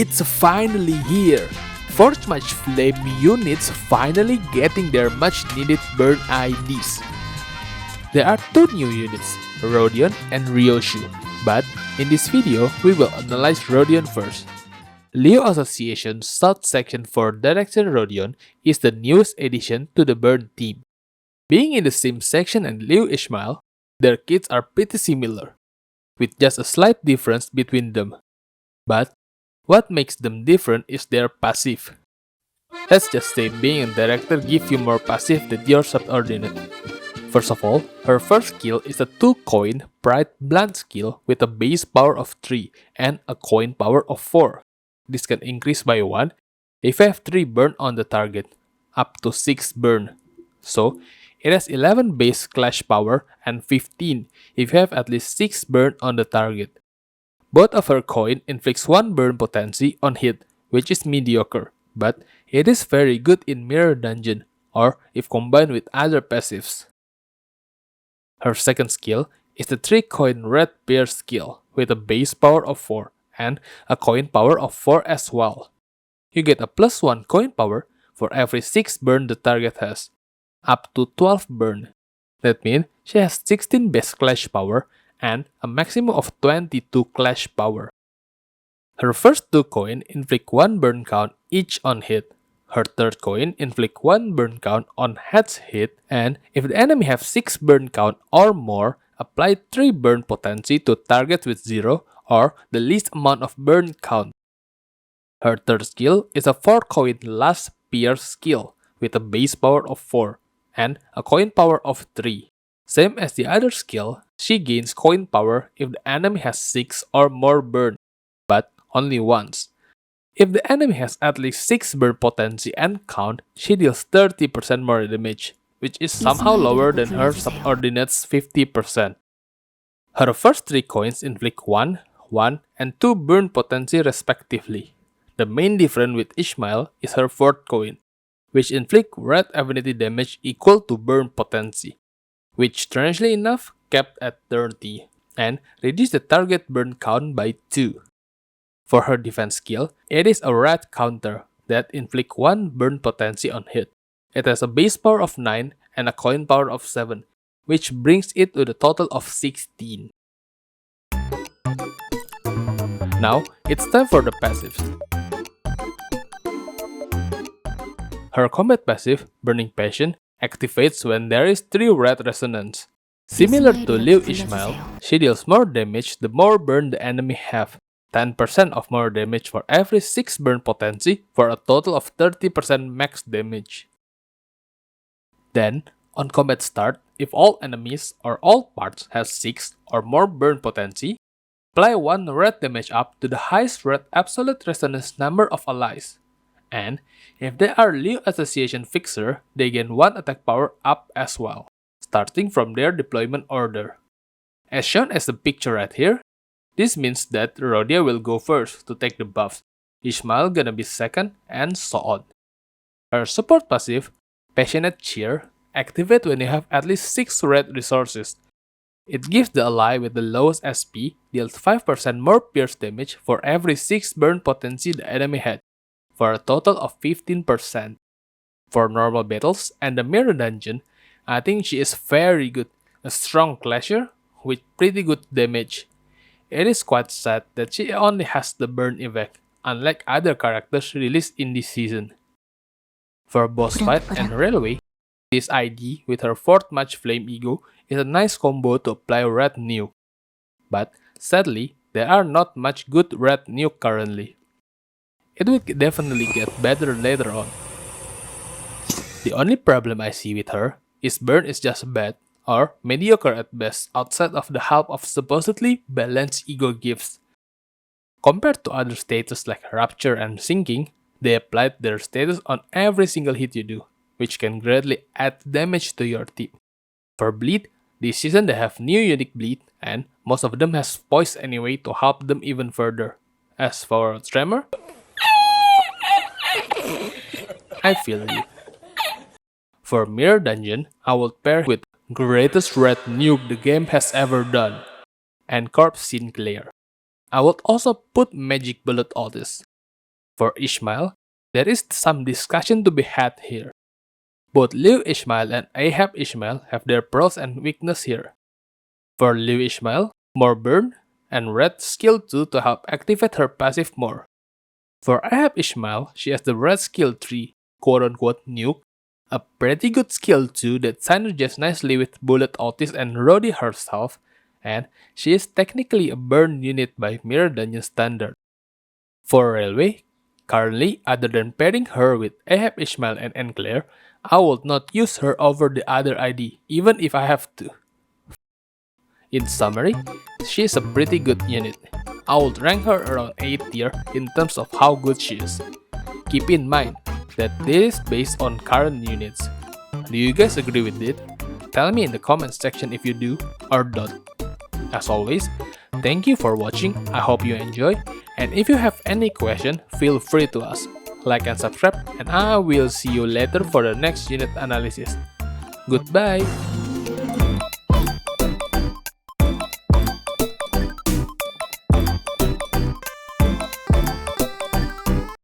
It's finally here! Forge Match Flame units finally getting their much needed burn IDs. There are two new units, Rodion and Ryoshu, but in this video we will analyze Rodion first. Liu Association South Section for Director Rodion is the newest addition to the burn team. Being in the same section as Liu Ishmael, their kits are pretty similar, with just a slight difference between them. But what makes them different is their passive. Let's just say being a director gives you more passive than your subordinate. First of all, her first skill is a 2-coin Pride Blunt skill with a base power of 3 and a coin power of 4. This can increase by 1 if you have 3 burn on the target, up to 6 burn. So, it has 11 base clash power and 15 if you have at least 6 burn on the target. Both of her coin inflicts 1 burn potency on hit, which is mediocre, but it is very good in Mirror Dungeon or if combined with other passives. Her second skill is the 3-coin Red Bear skill with a base power of 4 and a coin power of 4 as well. You get a plus 1 coin power for every 6 burn the target has, up to 12 burn. That means she has 16 base clash power and a maximum of 22 clash power. Her first 2 coin inflict 1 burn count each on hit. Her third coin inflict 1 burn count on heads hit, and if the enemy have 6 burn count or more, apply 3 burn potency to target with 0 or the least amount of burn count. Her third skill is a 4-coin Last Spear skill with a base power of 4 and a coin power of 3. Same as the other skill, she gains coin power if the enemy has 6 or more burn, but only once. If the enemy has at least 6 burn potency and count, she deals 30% more damage, which is somehow lower than her subordinate's 50%. Her first 3 coins inflict 1, 1, and 2 burn potency respectively. The main difference with Ishmael is her 4th coin, which inflict red affinity damage equal to burn potency, which strangely enough kept at 30, and reduce the target burn count by 2. For her defense skill, it is a red counter that inflict 1 burn potency on hit. It has a base power of 9 and a coin power of 7, which brings it to the total of 16. Now, it's time for the passives. Her combat passive, Burning Passion, activates when there is 3 red resonance. Similar to Liu Ishmael, she deals more damage the more burn the enemy have, 10% of more damage for every 6 burn potency for a total of 30% max damage. Then, on combat start, if all enemies or all parts has 6 or more burn potency, apply 1 red damage up to the highest red absolute resonance number of allies. And if they are Liu Association Fixer, they gain 1 attack power up as well, starting from their deployment order. As shown as the picture right here, this means that Rodion will go first to take the buffs, Ishmael gonna be second, and so on. Her support passive, Passionate Cheer, activate when you have at least 6 red resources. It gives the ally with the lowest SP deals 5% more pierce damage for every 6 burn potency the enemy had, for a total of 15%. For normal battles and the Mirror Dungeon, I think she is very good, a strong clasher with pretty good damage. It is quite sad that she only has the burn effect, unlike other characters released in this season. For boss fight and railway, this ID with her 4th match Flame Ego is a nice combo to apply red nuke. But sadly, there are not much good red nuke currently. It will definitely get better later on. The only problem I see with her is burn is just bad or mediocre at best outside of the help of supposedly balanced ego gifts. Compared to other status like Rapture and Sinking, they applied their status on every single hit you do, which can greatly add damage to your team. For Bleed, this season they have new unique Bleed and most of them has Poise anyway to help them even further. As for Tremor, I feel you. For Mirror Dungeon, I would pair with greatest red nuke the game has ever done, and Corpse Sinclair. I would also put Magic Bullet Otis. For Ishmael, there is some discussion to be had here. Both Liu Ishmael and Ahab Ishmael have their pros and weaknesses here. For Liu Ishmael, more burn and red skill 2 to help activate her passive more. For Ahab Ishmael, she has the red skill 3, quote-unquote nuke, a pretty good skill 2 that synergizes nicely with Bullet Otis and Rodi herself, and she is technically a burn unit by Mirror Dungeon standard. For Railway, currently, other than pairing her with Ahab Ishmael and Enclair, I would not use her over the other ID, even if I have to. In summary, she is a pretty good unit. I would rank her around A tier in terms of how good she is. Keep in mind that this is based on current units. Do you guys agree with it? Tell me in the comment section if you do or don't. As always, thank you for watching, I hope you enjoy, and if you have any question, feel free to ask. Like and subscribe, and I will see you later for the next unit analysis. Goodbye!